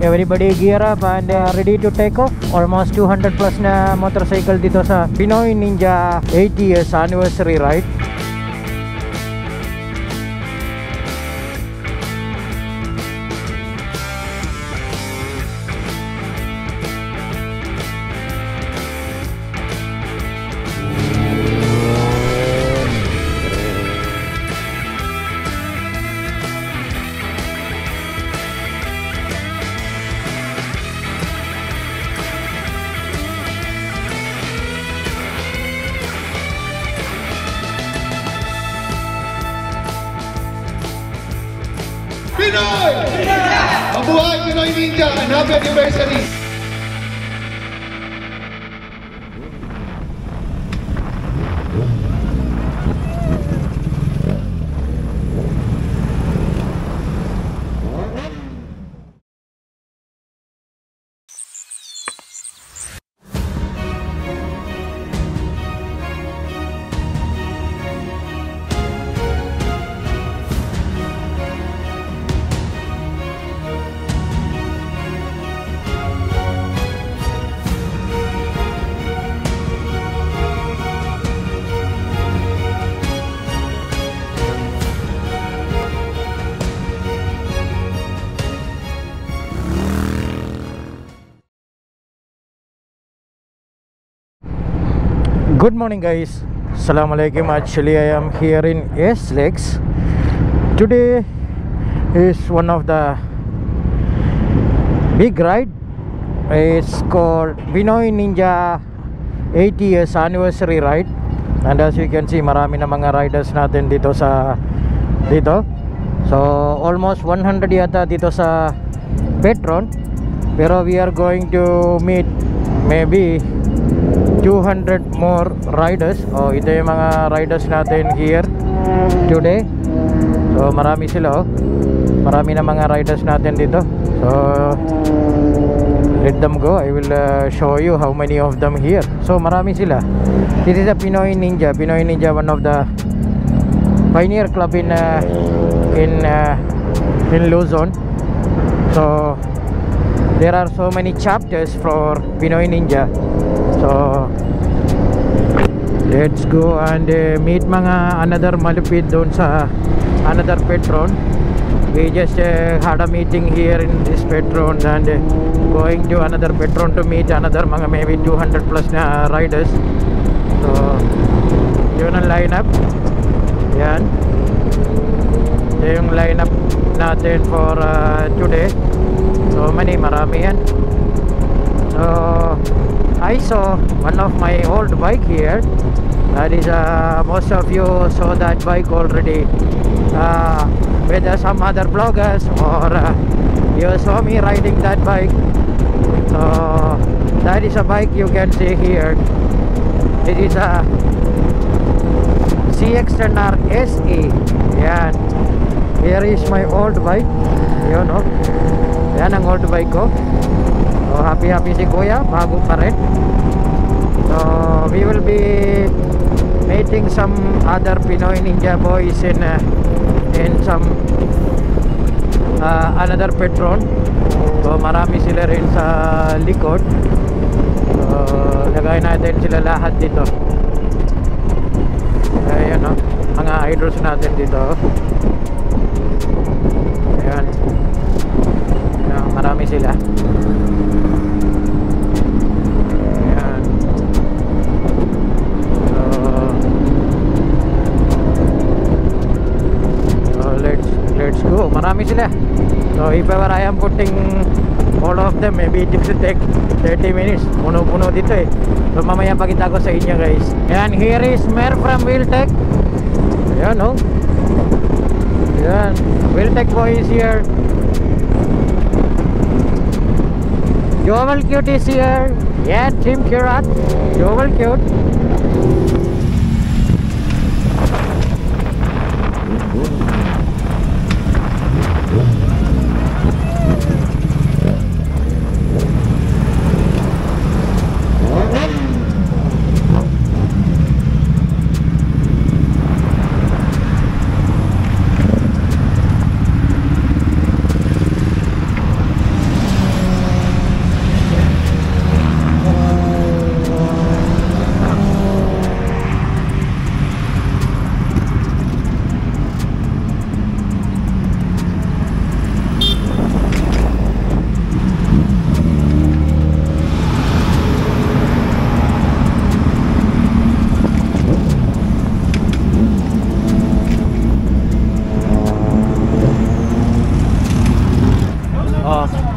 everybody gear up and ready to take off. Almost 200 plus na motorcycle dito sa Pinoy Ninja 80th anniversary ride. Pinoy! Mabuhay Pinoy Ninja and happy anniversary! Good morning guys, Assalamualaikum. Actually I am here in SLEX. Today is one of the big ride. It's called Pinoy Ninja 80th anniversary ride. And as you can see, marami na mga riders natin dito sa dito. So almost 100 yata dito sa Petron. Pero we are going to meet maybe 200 more riders. Oh, ito yung mga riders natin here today. So marami sila, oh. Marami na mga riders natin dito. So let them go. I will show you how many of them here. So marami sila. This is a Pinoy Ninja. Pinoy Ninja, one of the pioneer club in Luzon. So there are so many chapters for Pinoy Ninja. So let's go and meet mga another malupit doon sa another Petron. We just had a meeting here in this Petron and going to another Petron to meet another mga maybe 200 plus na riders. So yun ang lineup. Yan, ito yung lineup natin for today. So marami yan. So I saw one of my old bike here. That is most of you saw that bike already with some other bloggers, or you saw me riding that bike. So that is a bike you can see here. It is a CX-10R SE. Yan. Here is my old bike. You know, yan ang old bike ko. So happy si Kuya, bago pa rin. So we will be meeting some other Pinoy Ninja boys in some another Petron. So marami sila rin sa likod. So lagay natin sila lahat dito. Ayan, no? Mga idols natin dito. Ayan. Ayan, marami sila. Let's go. Marami sila. So if ever I am putting all of them, maybe it will take 30 minutes. Puno-puno dito eh. So mamaya pakita ko sa inyo guys. And here is Mer from Wheeltech. Ayan, oh. Ayan, Wheeltech boy is here. Joel Cute is here. Yeah, Team Kirat. Joel Cute.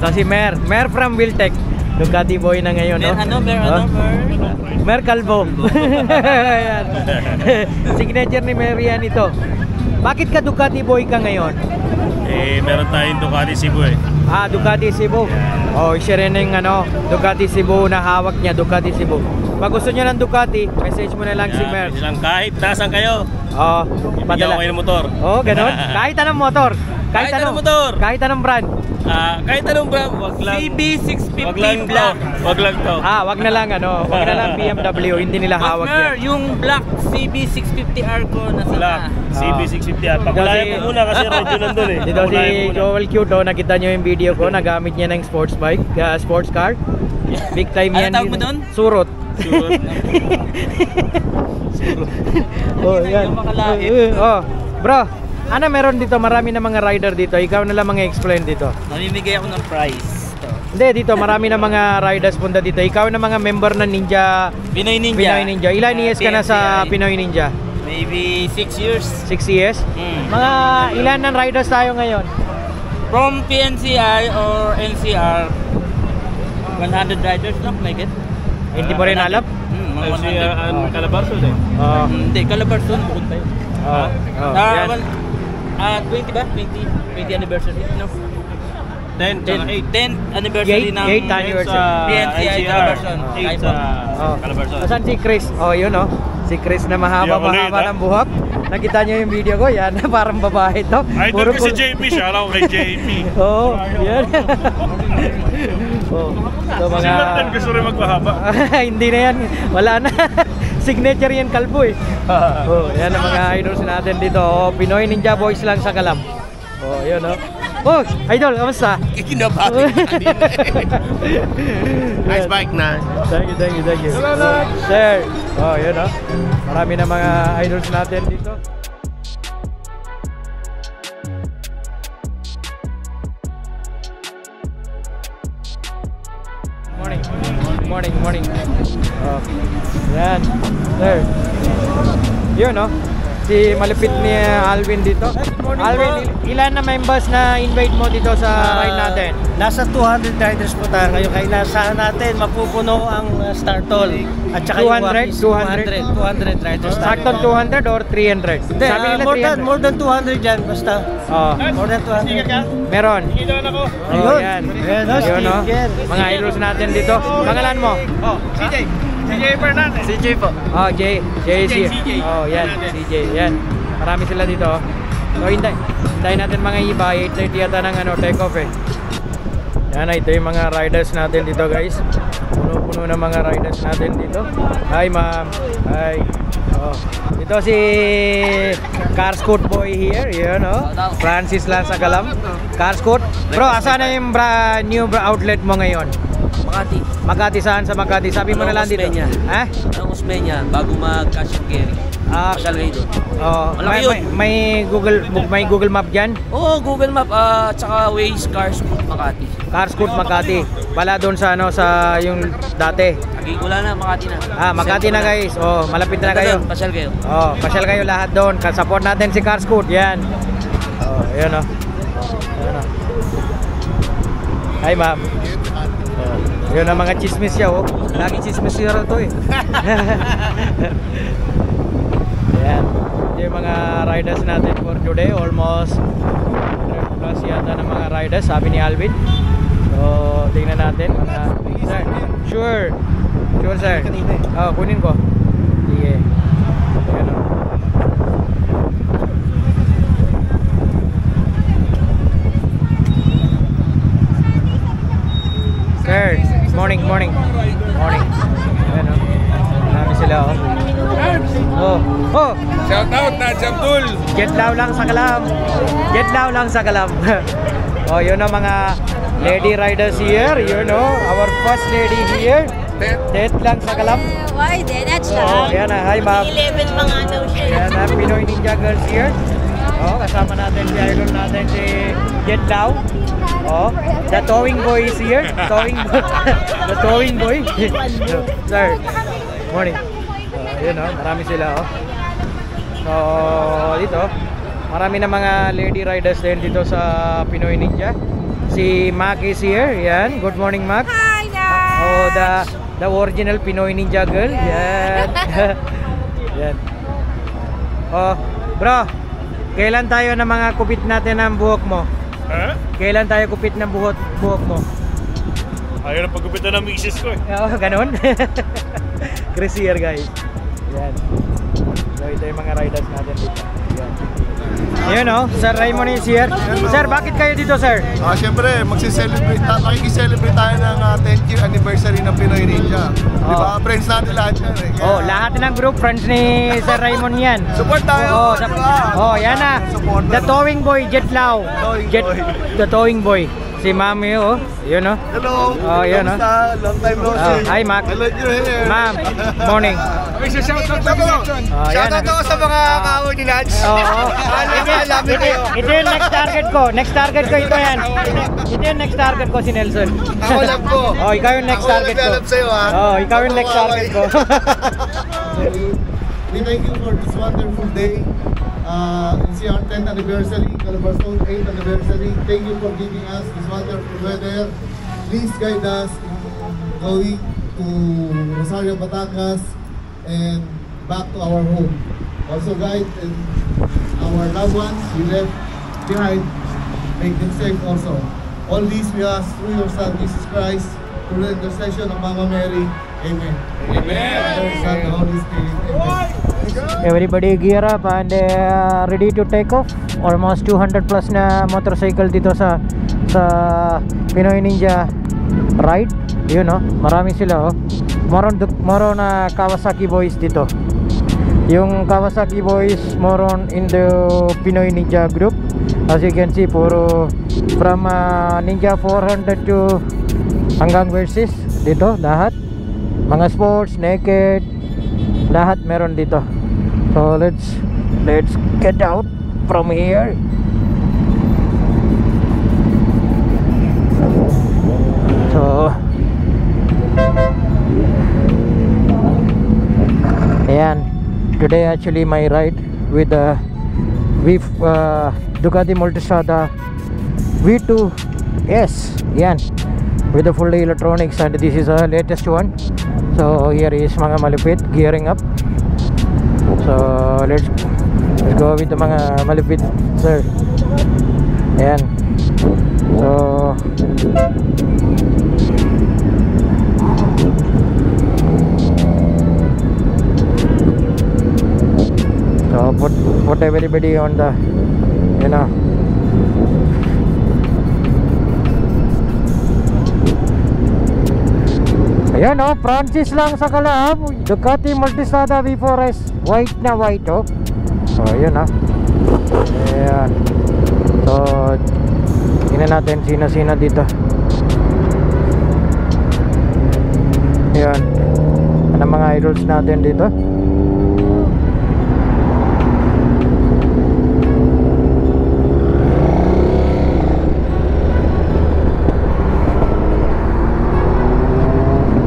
So si Mer from Wiltec. Ducati boy na ngayon, no? Mer Calvo. Ayan. Signature ni Mer yan ito. Bakit ka Ducati boy ka ngayon? Meron tayong Ducati Cebu eh. Ducati Cebu. Oh, siya rin yung Ducati Cebu na hawak niya, Ducati Cebu. Pag gusto niya ng Ducati, message mo na lang si Mer. Kahit nasaan kayo. Padala. Kayo ng motor. Ganun. Kahit anong motor. Kahit anong motor. Kahit anong brand. Kahit anong brand, wag lang. CB650 black. Wag lang to. Wag na lang wag na lang BMW, hindi nila hawak yan. Yung black CB650R ko nasa Black CB650 at pagulayan mo muna kasi radyo nandun eh. Dito si Joel Cute, nakita nyo yung video ko, nagamit niya ng sports bike, sports car. Big time yan. Ano tawag mo doon? Surot. Yan. Bro, meron dito, marami na mga rider dito. Ikaw na lang mga explain dito. Namimigay ako ng prize. Hindi, dito marami na mga riders punta dito. Ikaw na mga member ng Ninja. Pinoy Ninja. Ilan years ka na sa Pinoy Ninja? Maybe 6 years. 6 years? Mga ilan ng riders tayo ngayon? From PNCI or NCR, 100 riders lang, may get. Hindi mo rin alam? Calabarzon eh. Hindi, Calabarzon, bukod tayo. 20 ba? 20 anniversary, no? 10 anniversary ng 8th anniversary. PNCI Calabarzon. 8 sa Calabarzon. Asan si Chris? Yun si Chris na mahaba ng buhok. Nakita niyo yung video ko, yan, parang babae to. Idol ko si JP, shout out kay JP. Yan. So Si Martin gusto rin magpahaba. Hindi na yan, wala na. Signature yan kalbo eh. Yan ang mga idols natin dito. Pinoy Ninja Boys lang sa Kalam. Yun idol, kamusta? Kinabahan Nice bike na. Thank you. Sir. Yun marami na mga idols natin dito. Morning. Yan. Sir. Yun si malupit ni Alvin dito. Alvin, ilan na members na invite mo dito sa ride natin? Nasa 200 riders po tayo ngayon. Kaya inasahan natin mapupuno ang start toll. At saka 200 riders tayo. Saktong 200 or 300? Hindi, Sabi nila more than 200 dyan basta. More than 200. Meron. Yan. Yun mga idols natin dito. Pangalan mo? CJ Fernandez. CJ po. JC. Yan. CJ. Yan. Marami sila dito. So, hintayin natin mga iba. 8:30 yata ng take off eh. Yan, ito yung mga riders natin dito, guys. Puno-puno ng mga riders natin dito. Hi, ma'am. Hi. Ito si Carscoot boy here. Yun, Francis lang sa Kalam. Carscoot. Bro, asan na yung new outlet mo ngayon? Makati, saan sa Makati? Sabi mo na lang dito. Ang Osmeña, bago mag-cash and carry. Pasyal kayo doon. May Google Map dyan? Oo, Google Map. Tsaka Waze, Carscoot, Makati. Carscoot, Makati. Pala doon sa sa yung dati. Wala na, Makati na. Makati na, guys. Malapit na kayo. Pasyal kayo. Pasyal kayo lahat doon. Support natin si Carscoot. Yan. Yun Hi, ma'am. Yun ang mga chismis siya, lagi chismis siya to eh. Ayan. Yung mga riders natin for today, almost 100 plus yata ng mga riders, sabi ni Alvin. So, tingnan natin. Sir, sure sir. Kunin ko. Sige. Ayan Sir, morning. Ayan marami sila Shout out na Jabdul. Jetlaw lang sa Kalam. Yun ang mga lady riders here. Our first lady here. Tet lang sa Kalam. Why? That's lang. Yan hi ma'am. 11 pa nga daw siya. Yan Pinoy Ninja girls here. Kasama natin si idol natin si Jetlaw. The towing boy is here. The towing boy. Sir, morning. Yun marami sila So dito marami na mga lady riders din dito sa Pinoy Ninja. si Mac is here. Yan. Good morning, Mac. Hi guys! Oh, the original Pinoy Ninja girl. Yan. Yan. Oh, bro. Kailan tayo na mga kupit natin ang buhok mo? Ha? Kailan tayo kupit ng buhok mo? Ayaw na pagkupitan ng misis ko eh. Oh, ganun. Chris here, guys. Yan. So, ito yung mga riders natin dito. Yan. Yun o, Sir Raymond is here. Sir, bakit kayo dito, sir? Siyempre, makikicelebrate tayo ng 10th year anniversary ng Pinoy Ninja. Di ba? Friends natin lahat yan eh. Oh, lahat ng group friends ni Sir Raymond yan. Support tayo! Yan na. The towing boy, Jet Lau. The towing boy. Si Mami, oh. Yun, oh. Hello! Oh, yun, oh. Long time no see. Hi, Mac. I like you here. Ma'am, morning. Shoutout ako sa mga kaaway ni Nats. Oo. Ito yung next target ko. Next target ko ito yan. Ito yung next target ko si Nelson. Ako lang po. Oh, ikaw yung next target ko. Ako sa'yo, ha? Oh, ikaw yung next target ko. We thank you for this wonderful day. NCR 10th anniversary, Calabarzon 8th anniversary. Thank you for giving us this wonderful weather. Please guide us going to Rosario, Batangas and back to our home. Also guide our loved ones we left behind, make them safe also. All these we ask through your Son Jesus Christ, through the intercession of Mama Mary. Amen. Amen. Father, Son, and Holy Spirit. Amen. Everybody gear up and ready to take off. Almost 200 plus na motorcycle dito sa Pinoy Ninja ride. Yun, oh, marami sila, oh. More na Kawasaki boys dito. Yung Kawasaki boys more on in the Pinoy Ninja group. As you can see, puro from Ninja 400 to hanggang versus dito lahat. Mga sports, naked, lahat meron dito. So let's get out from here. So ayan, today actually my ride with Ducati Multistrada V2S, yan, with the fully electronics, and this is the latest one. So here is mga malupit gearing up. So let's go with the mga malupit, sir. Ayan. So put everybody on the, you know. Ayan, oh, Francis lang sa kalab. Ducati Multistrada V4S, white na white, oh. So yun, ah. Ayan. So tingnan natin sino dito. Ayan. Ano mga idols natin dito?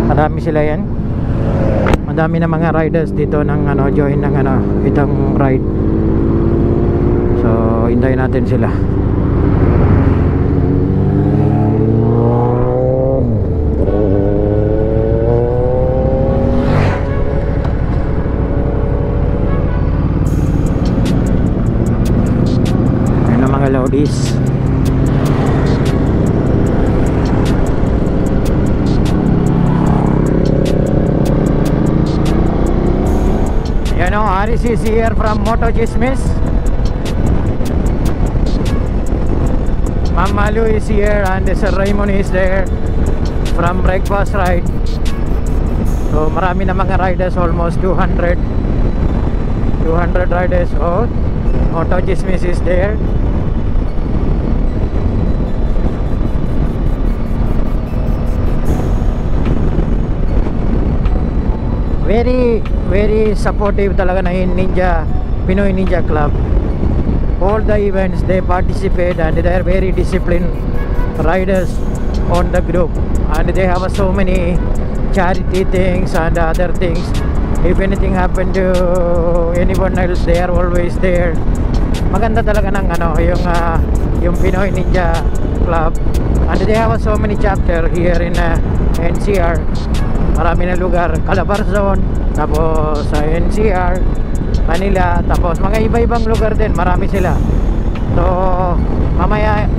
Madami sila yan. Madami na mga riders dito ng join ng itong ride. So hintayin natin sila. Ayun ang mga loadies. Aris is here from Moto Chismis. Ma'am Malu is here and Sir Raymond is there from Breakfast Ride. So marami na mga riders, almost 200 riders. Oh, Moto Chismis is there. Very supportive talaga na Ninja, Pinoy Ninja Club. All the events they participate and they are very disciplined riders on the group, and they have so many charity things and other things. If anything happen to anyone else, they are always there. Maganda talaga ng yung Pinoy Ninja Club. And they have so many chapter here in NCR. Marami na lugar. Calabarzon, tapos sa NCR, Manila, tapos mga iba-ibang lugar din. Marami sila. So, mamaya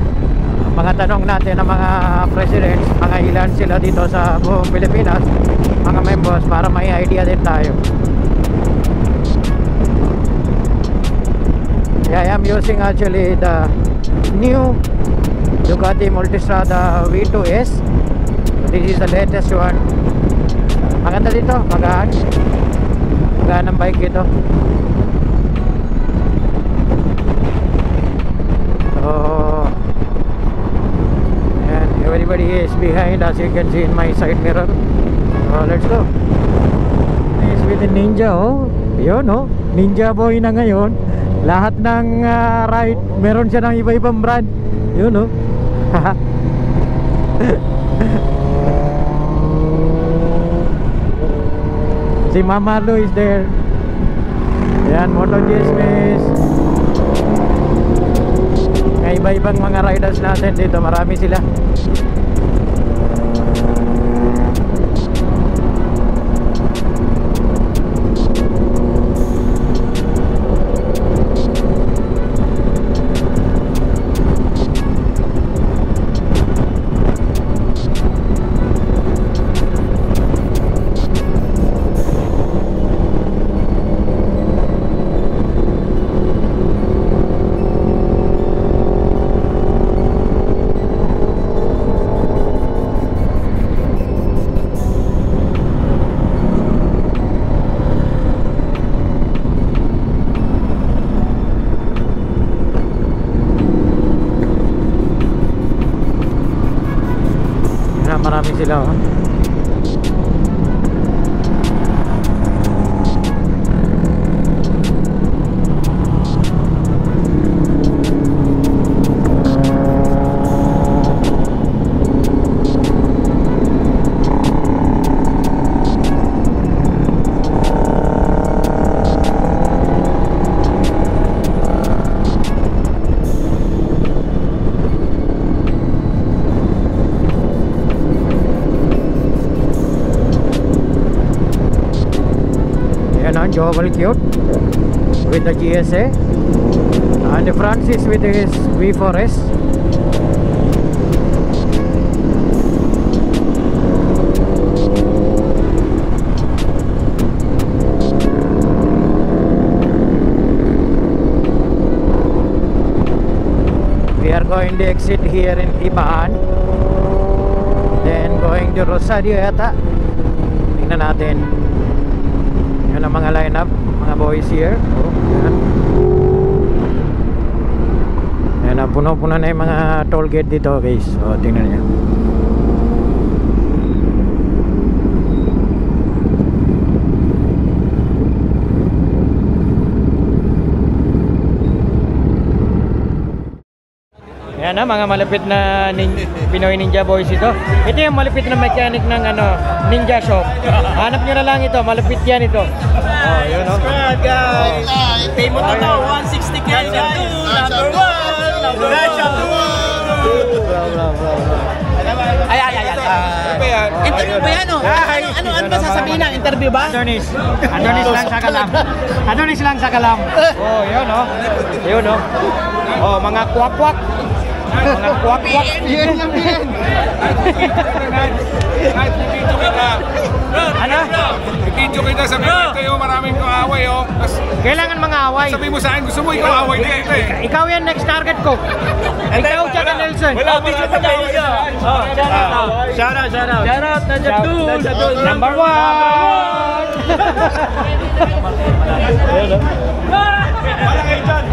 mga tanong natin ng mga presidents, mga ilan sila dito sa buong Pilipinas, mga members, para may idea din tayo. Yeah, I am using actually the new Ducati Multistrada V2S. This is the latest one. Maganda dito, magaan ang bike ito. So, and everybody is behind, as you can see in my side mirror. So, let's go. This with the Ninja, oh. Yun, oh. Ninja boy na ngayon. Lahat ng ride, meron siya ng iba-ibang brand. Yun, oh. Si Mama Lu is there. Yan, Moto-Gismis. May iba-ibang mga riders natin dito. Marami sila. Marami sila, oh. Jovel cute with the GSA, and Francis with his V4S. We are going to exit here in Ibaan, then going to Rosario yata. Tingnan natin. Yan ang mga lineup, mga boys here. Oh, yan. Yan, puno-puno na yung mga toll gate dito, guys. So, tingnan niyo. Yan na, mga malapit na Pinoy Ninja Boys ito. Ito yung malapit na mechanic ng Ninja Shop. Hanap nyo na lang ito, malapit yan ito. Oh, yun o. Guys, pay mo na to, 160k guys. Number 1, number 1. Ay. Interview ba yan, oh? Ano ba sasabihin ng interview ba? Adonis lang sa kalam. Adonis lang sa kalam. Oh, yun o. Yun o. Oh, mga kwak-kwak. Mga kwak-kwak. Yan lang yan. Ano? Video kita, sabihin mo kayo, maraming kaaway, oh. Kailangan mga away. Sabihin mo sa akin, gusto mo ikaw away dito, eh. Ikaw yan next target ko. Ikaw, Chaka Nelson. Wala, video pa tayo siya. Shout out. Shout out, Najadul. Number 1. Wala kayo dyan.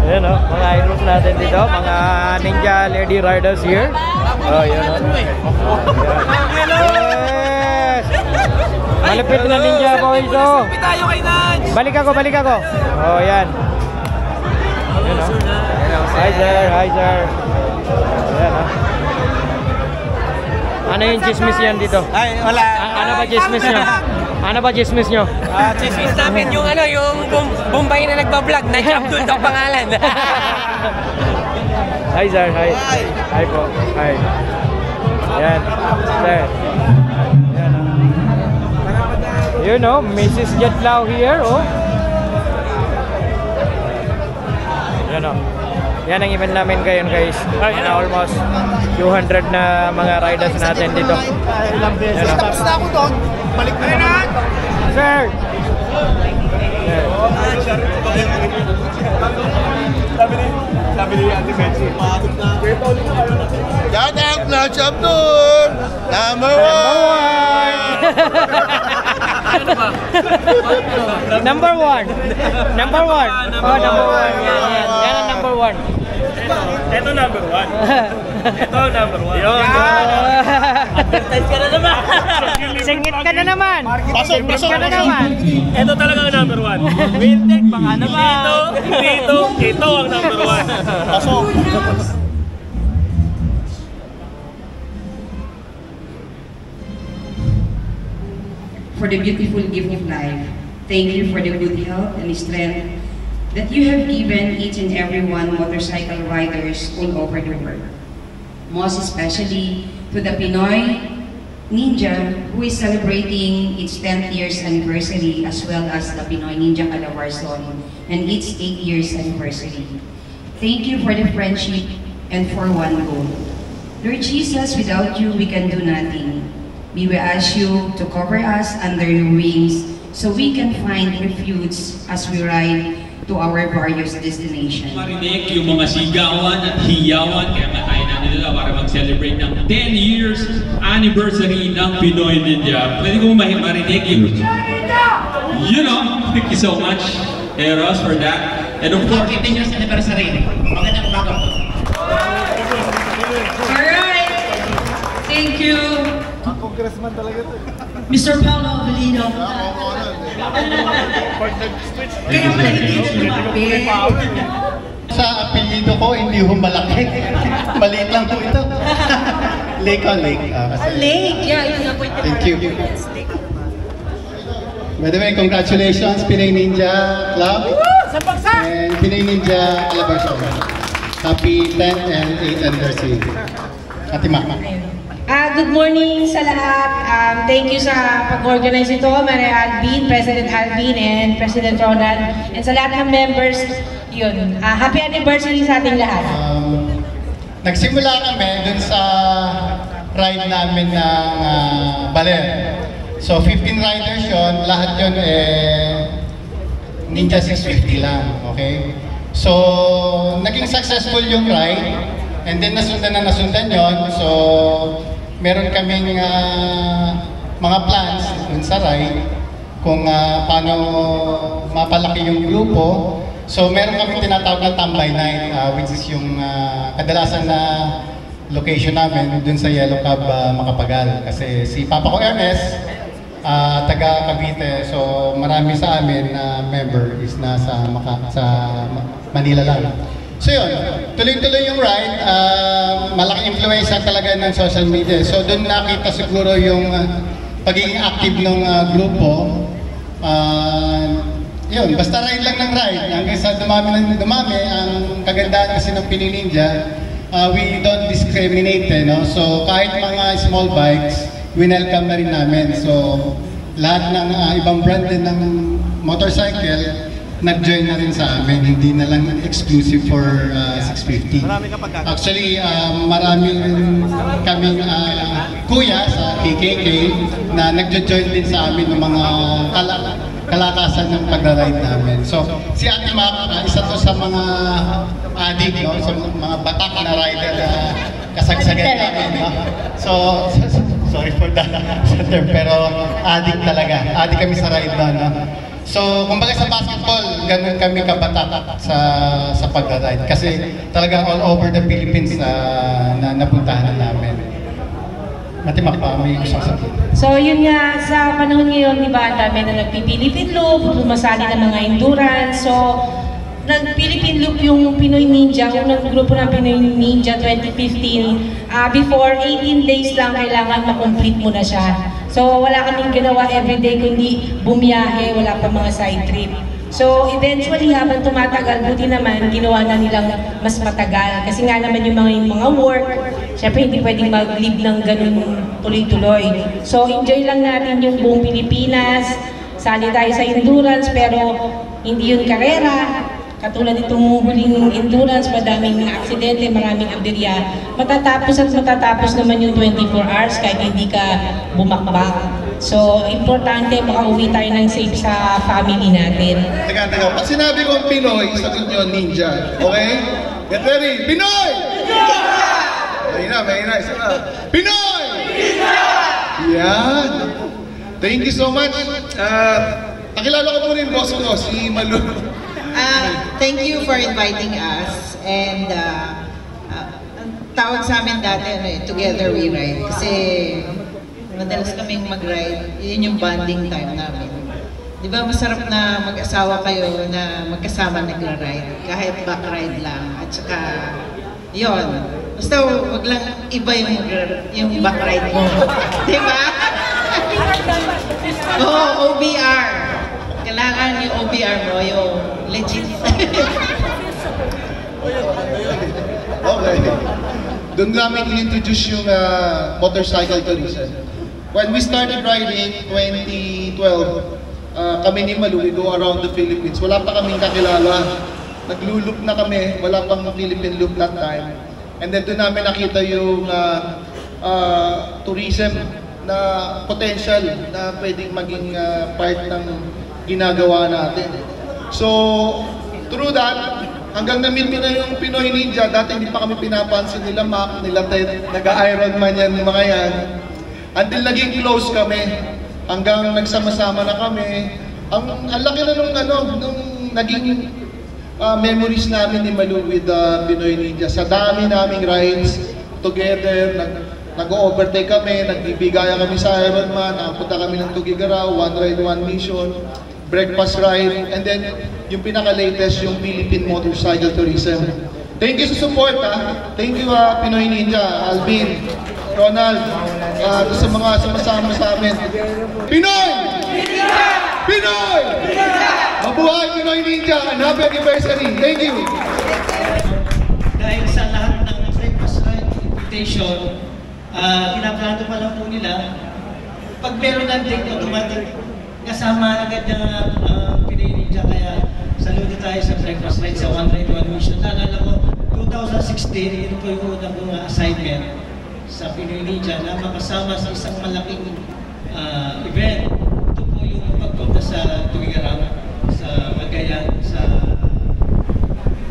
Ayan o, mga idols natin dito, mga Ninja Lady Riders here. Oh, yun o. Yes! Malapit na Ninja Boys o. Balik ako. Oh, yan. Yun o. Hi sir. Ayan o. Ano yung chismis yan dito? Ay, wala. Ano ba chismis nyo? Chismis namin yung yung Bombay na nagbablog na Abdul daw pangalan. Hi, sir. Hi. Hi po. Hi. Yan. Sir. Yan. You know, Mrs. Jetlao here, oh. Yan, oh. Yan ang event namin ngayon, guys. Yan, almost 200 na mga riders natin dito. Ilang beses. Tapos na ako doon. Balik na na. Sir! Sabi ni Ate Betsy. Shout out na Champion! Number 1! Number 1! Number 1! Oh, number 1. Yan ang number 1. Ito number 1. Ito number 1. Yun. Advertise ka na naman. Singit ka na naman! Singit ka na naman! Ito talaga ang number 1. Winter, baka naman. Ito ang number 1. Pasok! For the beautiful gift of life. Thank you for the good health and strength that you have given each and every one motorcycle riders all over the world. Most especially to the Pinoy Ninja, who is celebrating its 10th years anniversary, as well as the Pinoy Ninja Calabarzon and its 8 years anniversary. Thank you for the friendship and for one goal. Lord Jesus, without you we can do nothing. We will ask you to cover us under your wings so we can find refuge as we ride to our various destinations. Marinig yung mga sigawan at hiyawan, kaya matayin na nila para mag-celebrate ng 10 years anniversary ng Pinoy Ninja. Pwede ko marinig yung you know, thank you so much, Eros, for that. And of course, 10 years anniversary. Magandang umaga po. Alright! Thank you, Congressman talaga ito. Mr. Paulo Avelino. Kaya pala hindi na lumapit. Sa apelyido ko, hindi ho malaki. Maliit lang po ito. Lake on Lake. Lake, yeah, yun ang point. Thank you. By the way, congratulations Pinoy Ninja Club and Pinoy Ninja Calabarzon. Happy 10th and 8th anniversary. Ate Ma. Good morning sa lahat. Thank you sa pag-organize ito, Maria Alvin, President Alvin, and President Ronald, and sa lahat ng members. Yun. Happy anniversary sa ating lahat. Nagsimula kami dun sa ride namin ng Baler. So 15 riders yun, lahat yun Ninja 650 lang, okay? So naging successful yung ride, and then nasundan yun. So meron kaming mga plans dun sa ride kung paano mapalaki yung grupo. So meron kaming tinatawag na Tambay Night, which is yung kadalasan na location namin dun sa Yellow Cab, Macapagal. Kasi si Papa ko Ernest, taga Cavite, so marami sa amin na member is nasa Manila lang. So yun, tuloy-tuloy yung ride, malaking influence talaga ng social media. So doon nakita siguro yung pagiging active ng grupo. Yun, basta ride lang ng ride. Hanggang sa dumami, ang kagandahan kasi ng Pinoy Ninja, we don't discriminate, no? So kahit mga small bikes, winelcome na rin namin. So lahat ng ibang brand din ng motorcycle, nag-join na rin sa amin, hindi na lang exclusive for 650. Actually, marami kaming kuya sa KKK na nag-join din sa amin ng mga kalakasan ng pag-ride namin. So, si Ate Mac, isa to sa mga adik, no? Sa mga batak na rider na kasagsagan namin. No? So, sorry for that, pero adik talaga. Adik kami sa ride na, no? So, kumbaga sa basketball, ganun kami kabatak sa pag-ride. Kasi talaga all over the Philippines na napuntahan namin. Matimak pa, may gusto sabihin. So, yun nga, sa panahon ngayon, di ba, ang dami na nagpipilipin loop, sumasali ng mga endurance. So, nag-Philippine Loop yung Pinoy Ninja, unang grupo ng Pinoy Ninja 2015. Before 18 days lang, kailangan makomplete mo na siya. So wala kaming ginawa everyday kundi bumiyahe, wala pa mga side trip. So eventually habang tumatagal, buti naman ginawa na nilang mas matagal. Kasi nga naman yung mga work, syempre hindi pwedeng mag-live ng ganun tuloy-tuloy. So enjoy lang natin yung buong Pilipinas, sali tayo sa endurance pero hindi yun karera. Katulad itong huling endurance, madaming aksidente, maraming aberya. Matatapos at matatapos naman yung 24 hours kahit hindi ka bumakbak. So, importante makauwi tayo ng safe sa family natin. Teka. Pag sinabi kong Pinoy, sagot nyo Ninja. Okay? Get ready. Pinoy! Ninja! Mahina. Isa na. Pinoy! Ninja! Yan. Thank you so much. Pakilala ko po rin boss ko, si Malu. Thank you for inviting us. And tawag sa amin dati, Together We Ride. Kasi madalas kaming mag-ride, yun yung bonding time namin. Di ba masarap na mag-asawa kayo na magkasama nagra-ride, kahit back-ride lang. At saka, yun. Basta wag lang iba yung back-ride mo. Di ba? Oo, OBR. Kailangan yung OBR mo, yung legit. Okay. Doon namin i-introduce yung motorcycle tourism. When we started riding 2012, kami ni Malu, we go around the Philippines. Wala pa kaming kakilala. Nagluloop na kami, wala pang Philippine loop that time. And then doon namin nakita yung tourism na potential na pwedeng maging part ng ginagawa natin. So, through that, hanggang na-meet ko na yung Pinoy Ninja. Dati hindi pa kami pinapansin nila Mac, nila Ted, nag-Ironman yan, mga yan. Until naging close kami, hanggang nagsama-sama na kami. Ang laki na nung naging memories namin ni Malu with Pinoy Ninja. Sa dami naming rides together, nag-overtake kami, nagbibigaya kami sa Ironman, nakapunta kami ng Tugigaraw, one ride, one mission, breakfast ride, and then yung pinaka-latest, yung Philippine Motorcycle Tourism. Thank you sa support, Thank you, Pinoy Ninja, Alvin, Ronald, sa mga sumasama sa amin. Pinoy! Pinoy! Mabuhay Pinoy Ninja and happy anniversary! Thank you! Dahil sa lahat ng breakfast ride invitation, pinaplano pa lang po nila, pag meron ng date, automatic kasama agad ng Pinoy Ninja. Kaya saludo tayo sa breakfast ride sa One Ride, One Mission. Naalala ko, 2016, ito po yung unang mga assignment sa Pinoy Ninja na makasama sa isang malaking event. Ito po yung pagpunta sa Tugigaraw, sa Magayan, sa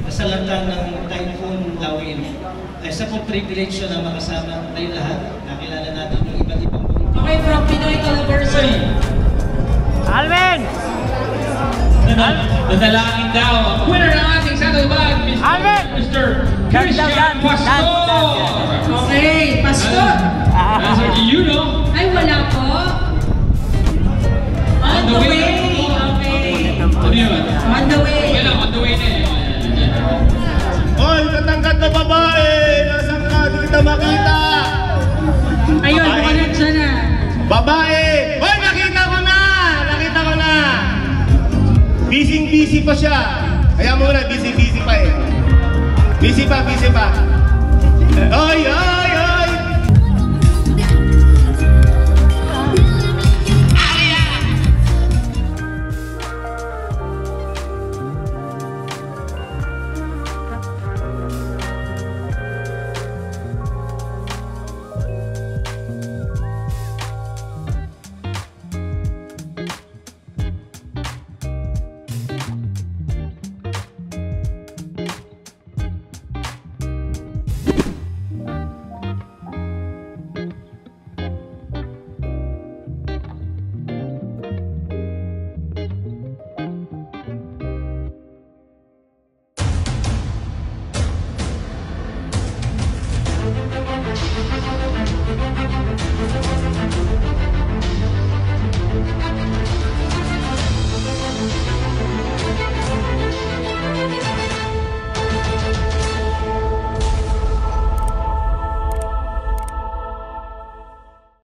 nasalanta ng Typhoon Lawin. Ay sa po privilege na makasama tayo lahat. Nakilala natin yung iba't ibang buong. Okay, from Pinoy Anniversary. Alvin! Dadalangin daw. Winner ng ating saddlebag, Mr. Christian Pastor! Okay, Pastor! Answer to you, no? Ay, wala po. On the way. Okay. Ano yun? On the way. Okay lang, on the way na eh. Hoy, katangkat na babae! Nasaan ka? Di kita makita! Ayun, kumalat siya na. Babae! Hoy, nakita ko na! Nakita ko na! Busy pa siya. Kaya muna, busy pa eh. Busy pa.